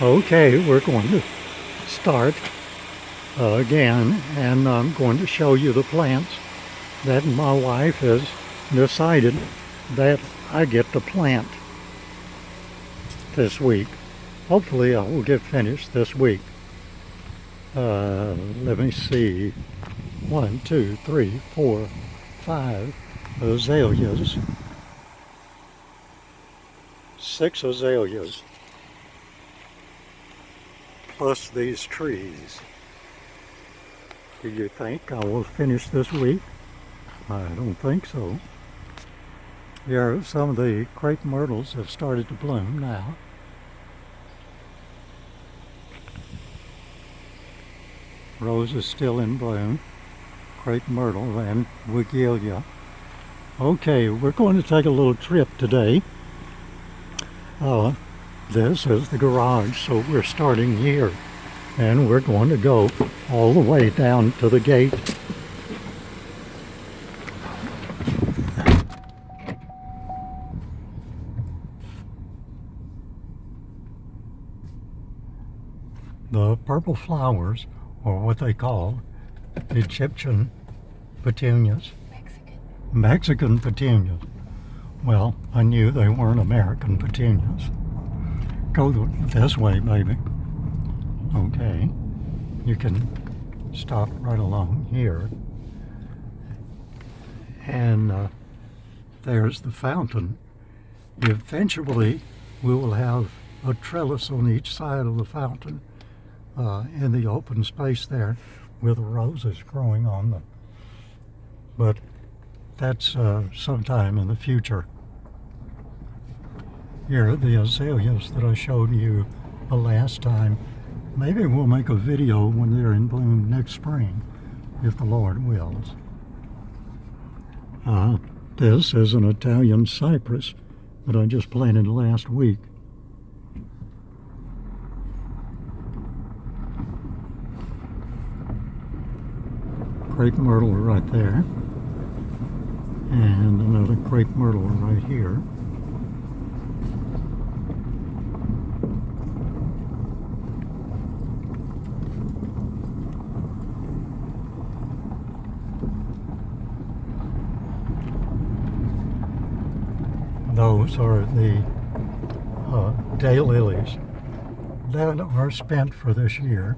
Okay, we're going to start again, and I'm going to show you the plants that my wife has decided that I get to plant this week. Hopefully I will get finished this week. Let me see. 1, 2, 3, 4, 5 azaleas. 6 azaleas. Plus these trees. Do you think I will finish this week? I don't think so. Here, some of the crepe myrtles have started to bloom now. Rose is still in bloom. Crepe myrtle and wigelia. Okay, we're going to take a little trip today. This is the garage, so we're starting here. And we're going to go all the way down to the gate. The purple flowers, or what they call Egyptian petunias. Mexican petunias. Well, I knew they weren't American petunias. Go this way, baby. Okay. You can stop right along here. And there's the fountain. Eventually, we will have a trellis on each side of the fountain in the open space there with roses growing on them. But that's sometime in the future. Here are the azaleas that I showed you the last time. Maybe we'll make a video when they're in bloom next spring, if the Lord wills. This is an Italian cypress that I just planted last week. Crepe myrtle right there. And another crepe myrtle right here. Those are the daylilies that are spent for this year.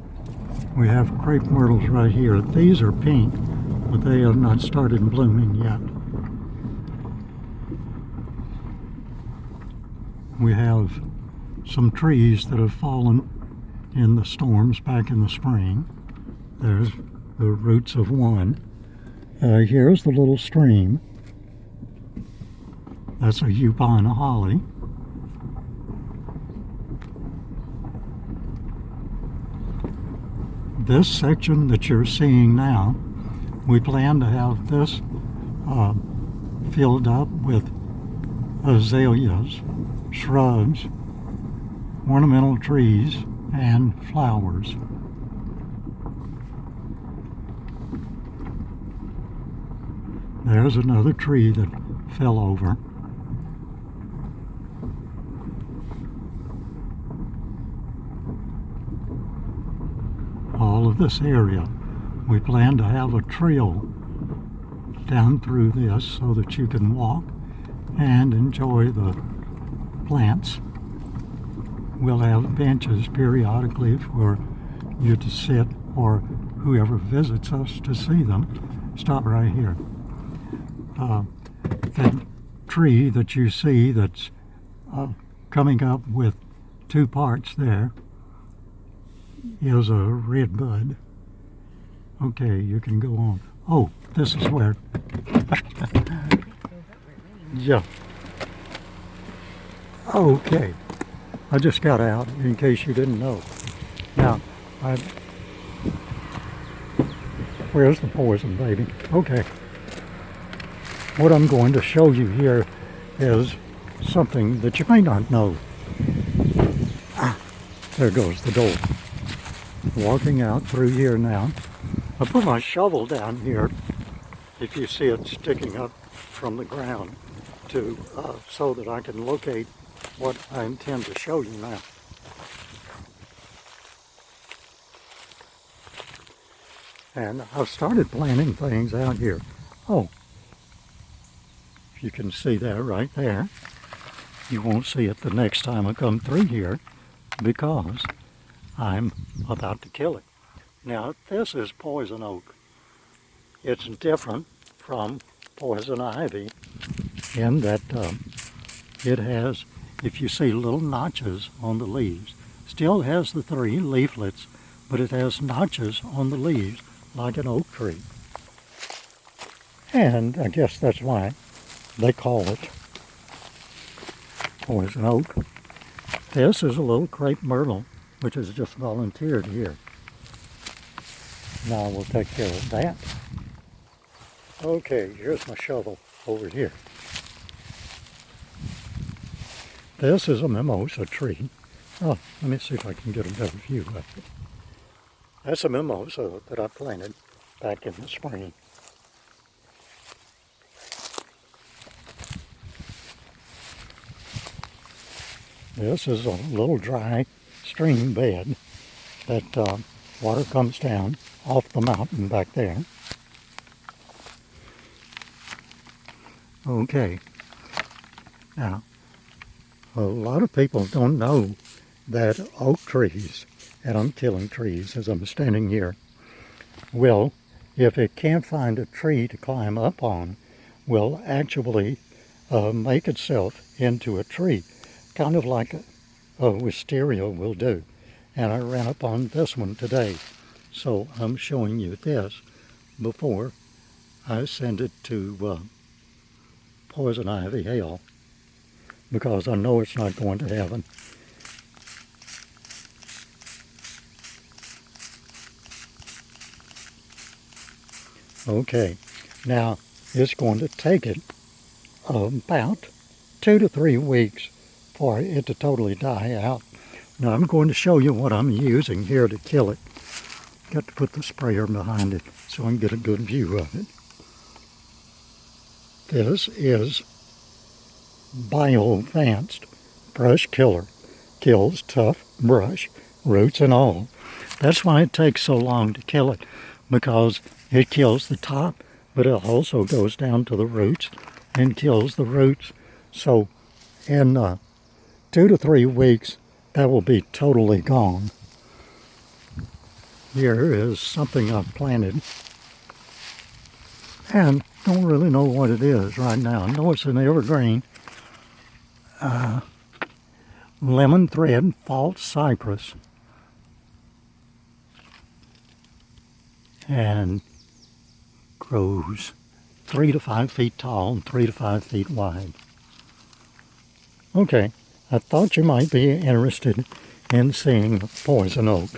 We have crepe myrtles right here. These are pink, but they have not started blooming yet. We have some trees that have fallen in the storms back in the spring. There's the roots of one. Here's the little stream. That's a Yupon holly. This section that you're seeing now, we plan to have this filled up with azaleas, shrubs, ornamental trees, and flowers. There's another tree that fell over. All of this area, we plan to have a trail down through this so that you can walk and enjoy the plants. We'll have benches periodically for you to sit, or whoever visits us to see them. Stop right here. That tree that you see that's coming up with 2 parts there is a red bud. Okay, you can go on. Oh, this is where. Yeah. Okay. I just got out in case you didn't know. Now, where's the poison, baby? Okay. What I'm going to show you here is something that you may not know. There goes the door. Walking out through here now. I put my shovel down here, if you see it sticking up from the ground, so that I can locate what I intend to show you now. And I've started planting things out here. Oh, if you can see that right there. You won't see it the next time I come through here because I'm about to kill it. Now, this is poison oak. It's different from poison ivy in that it has, if you see little notches on the leaves, still has the 3 leaflets, but it has notches on the leaves like an oak tree. And I guess that's why they call it poison oak. This is a little crepe myrtle, which is just volunteered here. Now we'll take care of that. Okay, here's my shovel over here. This is a mimosa tree. Oh, let me see if I can get a better view of it. That's a mimosa that I planted back in the spring. This is a little dry stream bed that water comes down off the mountain back there. Okay, now a lot of people don't know that oak trees, and I'm killing trees as I'm standing here, will, if it can't find a tree to climb up on, will actually make itself into a tree, kind of like a wisteria will do. And I ran up on this one today, so I'm showing you this before I send it to poison ivy hail, because I know it's not going to heaven. Okay, now it's going to take it about 2 to 3 weeks for it to totally die out. Now I'm going to show you what I'm using here to kill it. Got to put the sprayer behind it so I can get a good view of it. This is bio-advanced brush killer. Kills tough brush, roots and all. That's why it takes so long to kill it, because it kills the top, but it also goes down to the roots and kills the roots. So in 2 to 3 weeks, that will be totally gone. Here is something I've planted and don't really know what it is right now. I know it's an evergreen. Lemon thread false cypress. And grows 3 to 5 feet tall and 3 to 5 feet wide. Okay, I thought you might be interested in seeing poison oak.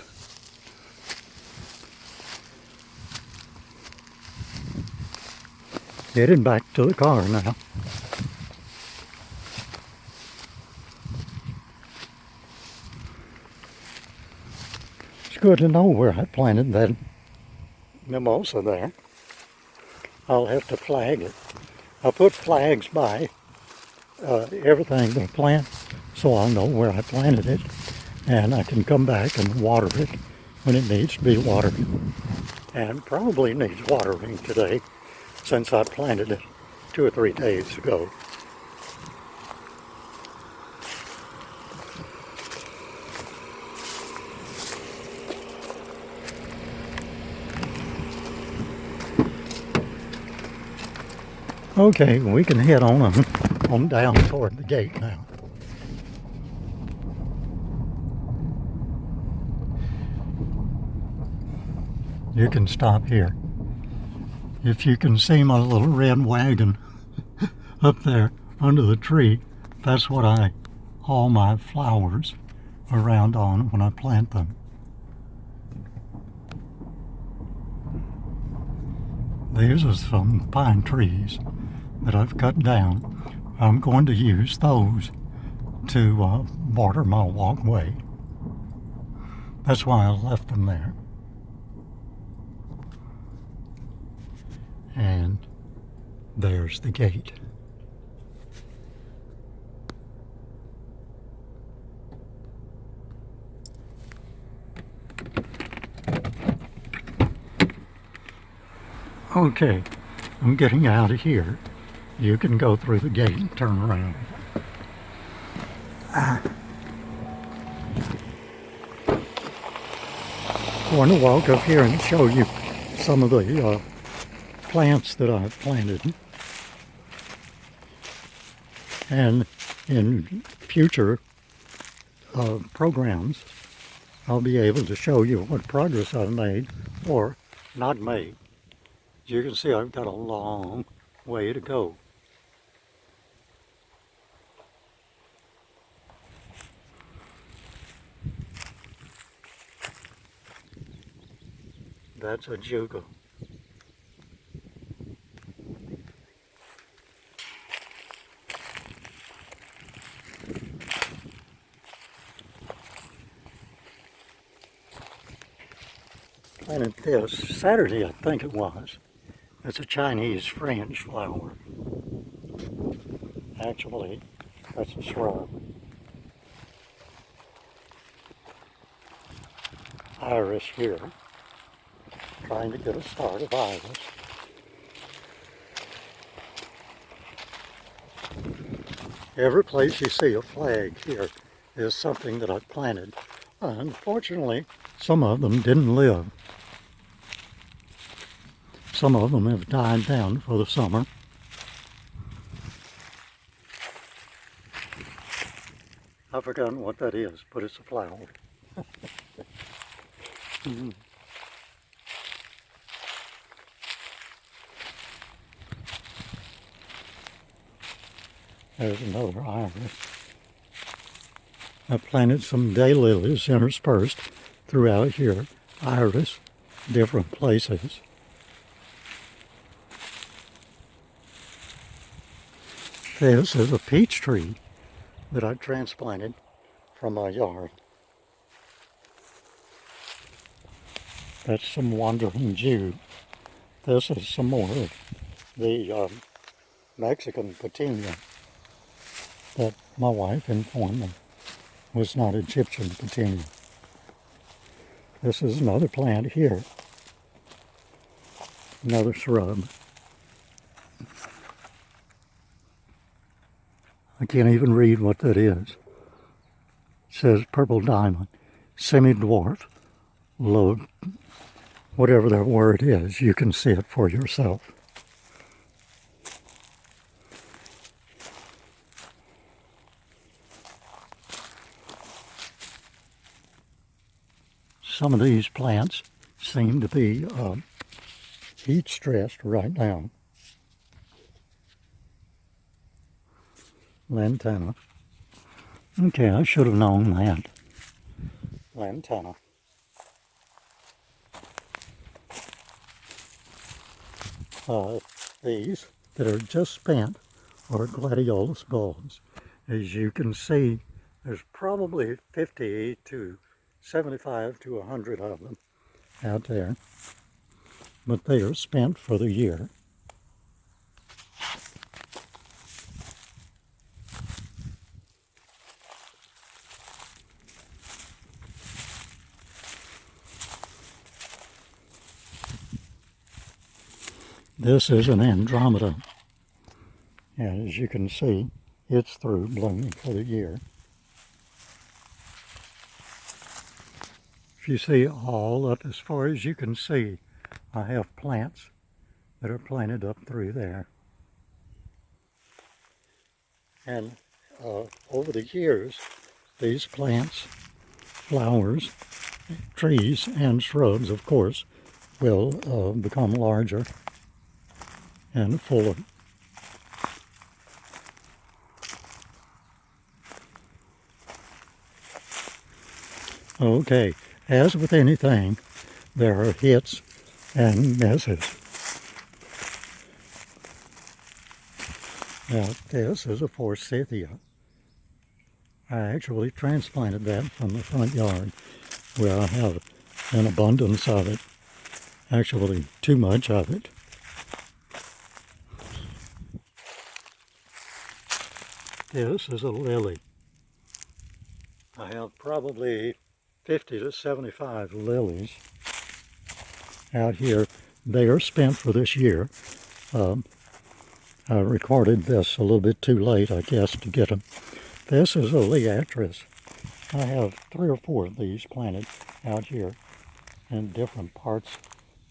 Headed back to the car now. It's good to know where I planted that mimosa there. I'll have to flag it. I put flags by everything that I plant so I'll know where I planted it, and I can come back and water it when it needs to be watered. And probably needs watering today since I planted it 2 or 3 days ago. Okay, we can head on down toward the gate now. You can stop here. If you can see my little red wagon up there under the tree, that's what I haul my flowers around on when I plant them. These are some pine trees that I've cut down. I'm going to use those to border my walkway. That's why I left them there. And there's the gate. Okay, I'm getting out of here. You can go through the gate and turn around. I want to walk up here and show you some of the plants that I've planted. And in future programs, I'll be able to show you what progress I've made or not made. As you can see, I've got a long way to go. That's a juga. Planted this Saturday, I think it was. It's a Chinese fringe flower. Actually, that's a shrub. Iris here. Trying to get a start of iris. Every place you see a flag here is something that I've planted. Unfortunately, some of them didn't live. Some of them have died down for the summer. I've forgotten what that is, but it's a flower. There's another iris. I planted some daylilies interspersed throughout here. Iris, different places. This is a peach tree that I transplanted from my yard. That's some wandering Jew. This is some more of the Mexican petunia that my wife informed me was not Egyptian petunia. This is another plant here. Another shrub. I can't even read what that is. It says purple diamond, semi-dwarf, low, whatever that word is, you can see it for yourself. Some of these plants seem to be heat stressed right now. Lantana. Okay, I should have known that. Lantana. These that are just spent are gladiolus bulbs. As you can see, there's probably 50 to 75 to 100 of them out there, but they are spent for the year. This is an Andromeda, and as you can see, it's through blooming for the year. If you see all up as far as you can see, I have plants that are planted up through there. And over the years, these plants, flowers, trees, and shrubs, of course, will become larger and fuller. Okay, as with anything, there are hits and misses. Now, this is a forsythia. I actually transplanted that from the front yard where I have an abundance of it. Actually, too much of it. This is a lily. I have probably 50 to 75 lilies out here. they are spent for this year. I recorded this a little bit too late, I guess, to get them. This is a Leatris. I have 3 or 4 of these planted out here in different parts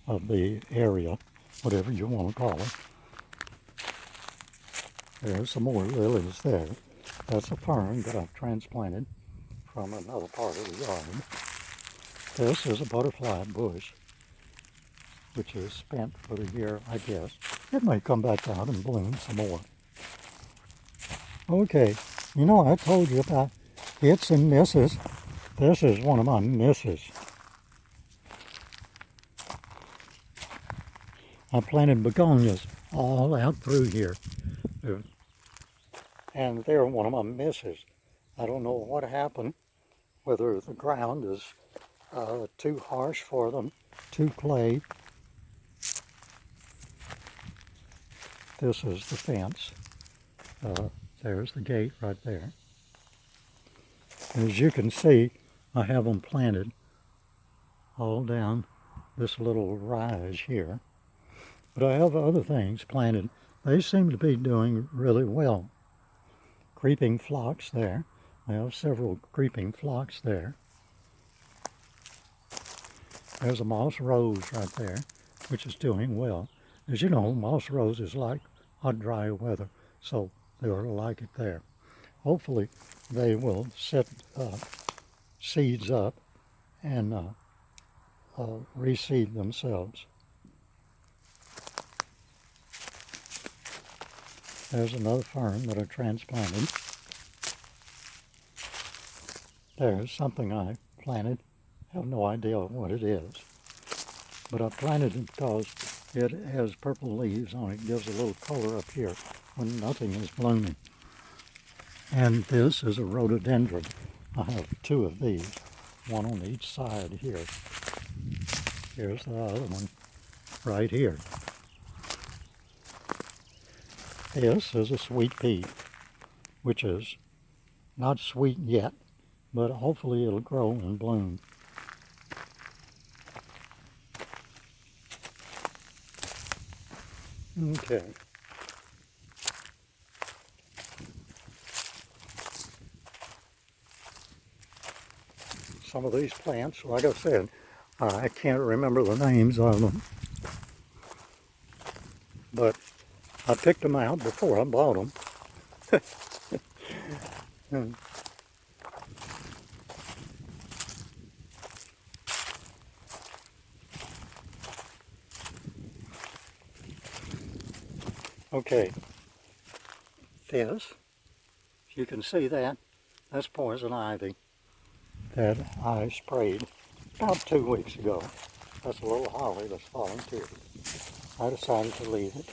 of the area, whatever you want to call it. There's some more lilies there. That's a fern that I've transplanted from another part of the yard. This is a butterfly bush, which is spent for the year, I guess. It may come back out and bloom some more. Okay, you know, I told you about hits and misses. This is one of my misses. I planted begonias all out through here. And they're one of my misses. I don't know what happened, whether the ground is too harsh for them, too clay. This is the fence. There's the gate right there. And as you can see, I have them planted all down this little rise here. But I have other things planted. They seem to be doing really well. Creeping phlox there. I have several creeping phlox there. There's a moss rose right there, which is doing well. As you know, moss roses like hot, dry weather, so they ought to like it there. Hopefully, they will set seeds up and reseed themselves. There's another fern that I transplanted. There's something I planted. I have no idea what it is. But I planted it because it has purple leaves on it. It gives a little color up here when nothing is blooming. And this is a rhododendron. I have 2 of these, one on each side here. Here's the other one right here. This is a sweet pea, which is not sweet yet, but hopefully it'll grow and bloom. Okay. Some of these plants, like I said, I can't remember the names of them, but I picked them out before I bought them. Okay, this, you can see that, that's poison ivy that I sprayed about 2 weeks ago. That's a little holly that's fallen too. I decided to leave it.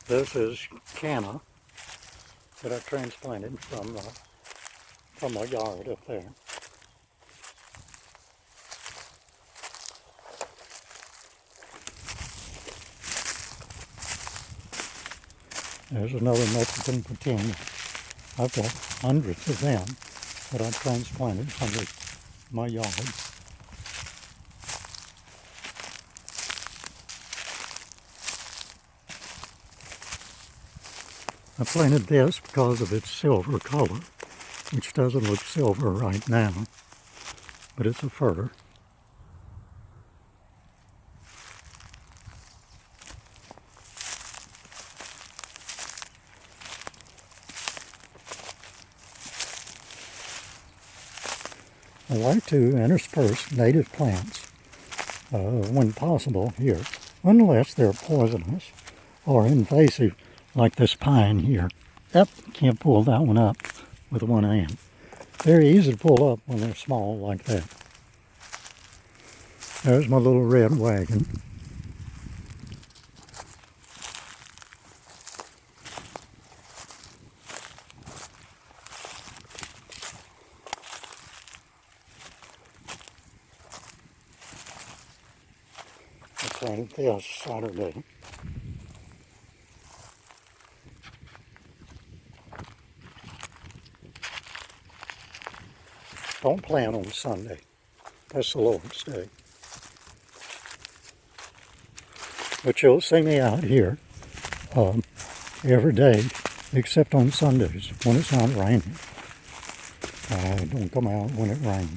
This is canna that I transplanted from my yard up there. There's another Mexican petunia. I've got hundreds of them that I transplanted from my yard. I planted this because of its silver color, which doesn't look silver right now, but it's a fir. I like to intersperse native plants when possible here, unless they're poisonous or invasive, like this pine here. Yep, can't pull that one up with one hand. Very easy to pull up when they're small like that. There's my little red wagon. I planted this Saturday. don't plant on Sunday. That's the Lord's Day. But you'll see me out here every day, except on Sundays when it's not raining. I don't come out when it rains.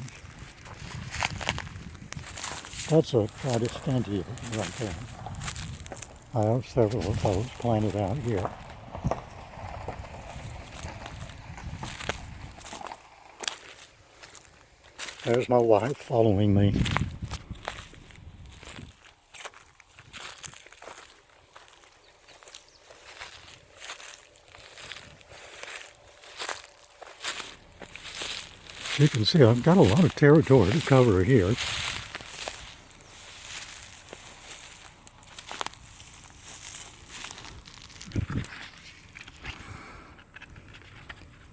That's a Protestant right there. I have several of those planted out here. There's my wife following me. You can see I've got a lot of territory to cover here.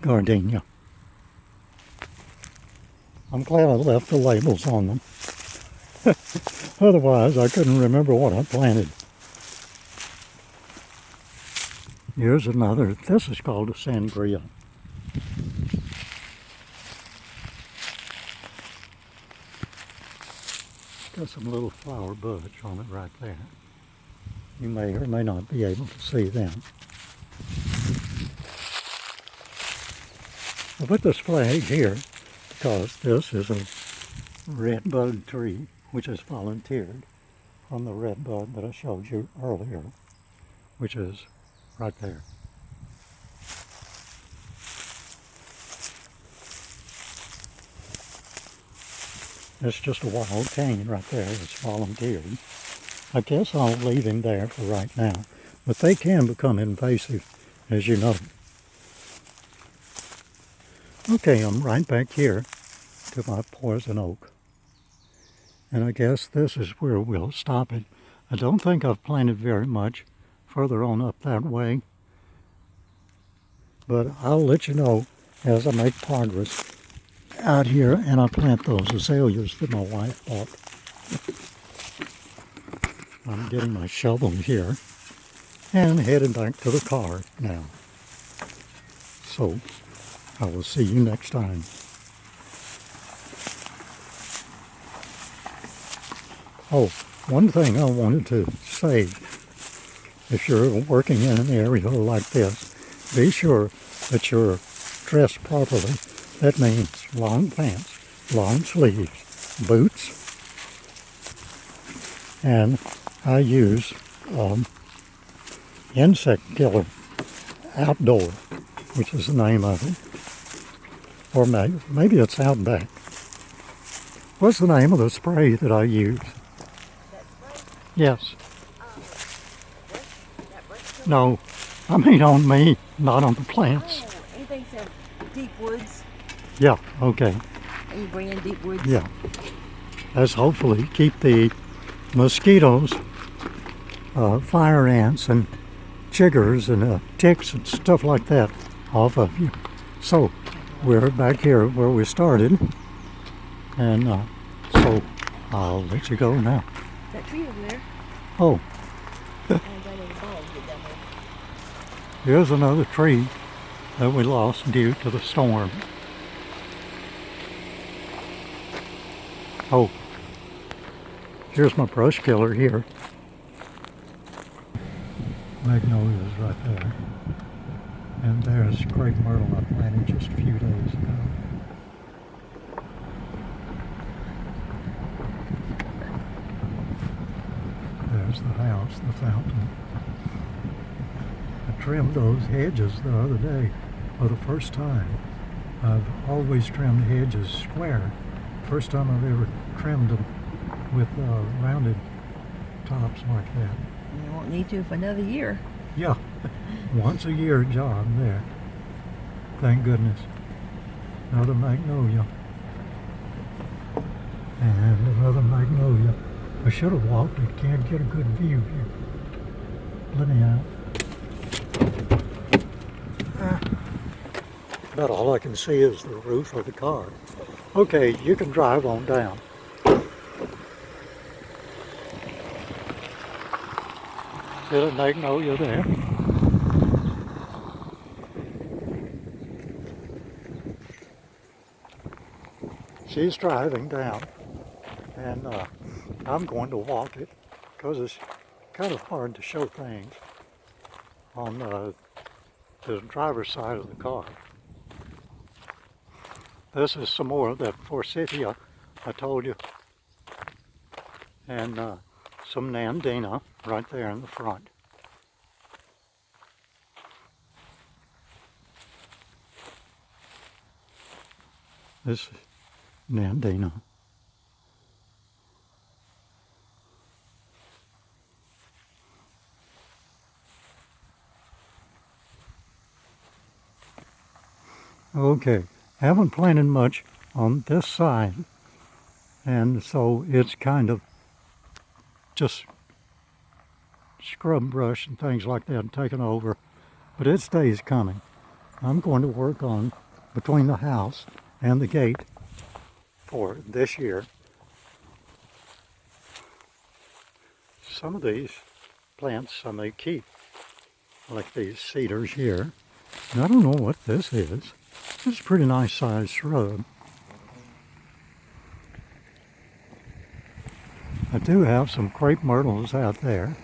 Gardenia. I'm glad I left the labels on them. Otherwise, I couldn't remember what I planted. Here's another. This is called a sangria. Got some little flower buds on it right there. You may or may not be able to see them. I put this flag here because this is a red bud tree which is volunteered from the red bud that I showed you earlier, which is right there. It's just a wild cane right there. It's volunteered. I guess I'll leave him there for right now, but they can become invasive, as you know. Okay, I'm right back here to my poison oak. And I guess this is where we'll stop it. I don't think I've planted very much further on up that way, but I'll let you know as I make progress out here and I plant those azaleas that my wife bought. I'm getting my shovel here and headed back to the car now. So I will see you next time. Oh, one thing I wanted to say, if you're working in an area like this, be sure that you're dressed properly. That means long pants, long sleeves, boots, and I use insect killer outdoor, which is the name of it. Or maybe it's Outback. What's the name of the spray that I use? That spray? Yes. That No, I mean on me, not on the plants. Oh, anything said deep woods? Yeah, okay. Are you bringing deep woods? Yeah. That's hopefully keep the mosquitoes, fire ants and chiggers and ticks and stuff like that off of you. So we're back here where we started, and so I'll let you go now. That tree over there. Oh, And I know the ball get down there. here's another tree that we lost due to the storm. Oh, here's my brush killer here. Magnolia's right there. And there's crepe myrtle I planted just a few days ago. There's the house, the fountain. I trimmed those hedges the other day for the first time. I've always trimmed hedges square. First time I've ever trimmed them with rounded tops like that. You won't need to for another year. Yeah, once a year job there. Thank goodness. Another magnolia. And another magnolia. I should have walked it. Can't get a good view here. Let me out. About all I can see is the roof of the car. Okay, you can drive on down. See the magnolia there? she's driving down, and I'm going to walk it because it's kind of hard to show things on the driver's side of the car. This is some more of that forsythia I told you, and some nandina right there in the front. This is nandina. Okay, haven't planted much on this side, and so it's kind of just scrub brush and things like that taken over, but it stays coming. I'm going to work on between the house and the gate for this year. Some of these plants I may keep, like these cedars here. And I don't know what this is. It's a pretty nice sized shrub. I do have some crepe myrtles out there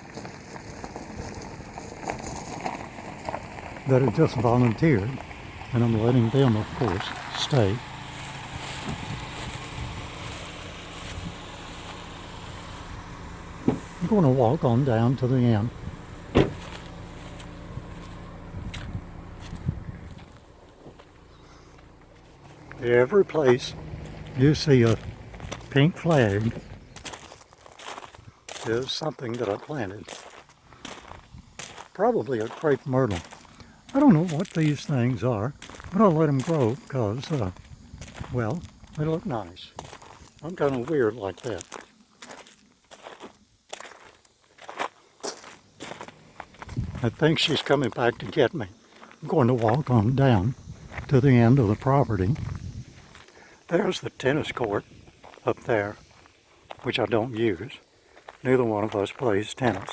that are just volunteered, and I'm letting them, of course, stay. I'm going to walk on down to the end. Every place you see a pink flag is something that I planted. Probably a crepe myrtle. I don't know what these things are, but I'll let them grow because, well, they look nice. I'm kind of weird like that. I think she's coming back to get me. I'm going to walk on down to the end of the property. There's the tennis court up there, which I don't use. Neither one of us plays tennis.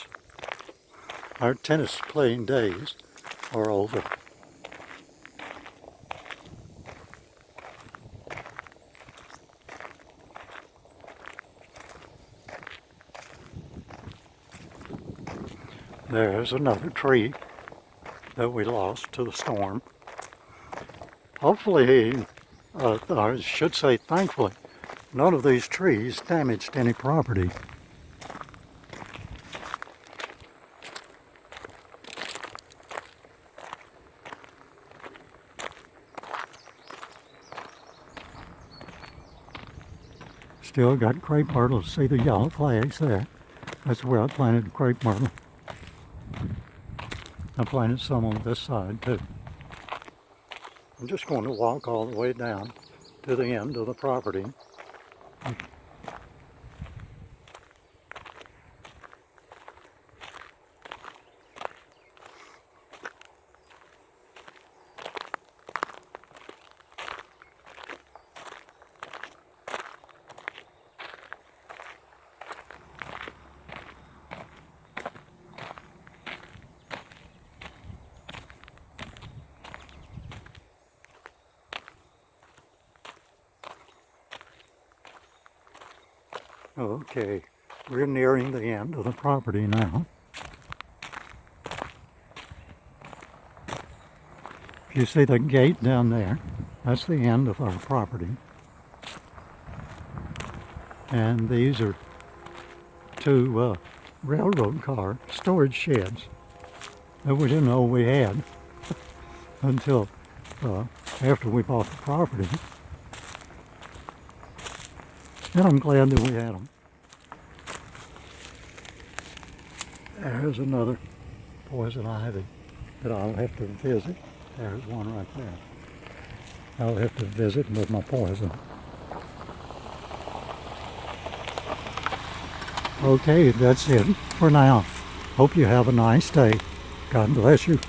Our tennis playing days are over. There's another tree that we lost to the storm. Hopefully, I should say thankfully, none of these trees damaged any property. Still got crepe myrtle. See the yellow flags there? That's where I planted crepe myrtle. I planted some on this side too. I'm just going to walk all the way down to the end of the property. Okay, we're nearing the end of the property now. If you see the gate down there, that's the end of our property. And these are two railroad car storage sheds that we didn't know we had until after we bought the property. And I'm glad that we had them. There's another poison ivy that I'll have to visit. There's one right there. I'll have to visit with my poison. Okay, that's it for now. Hope you have a nice day. God bless you.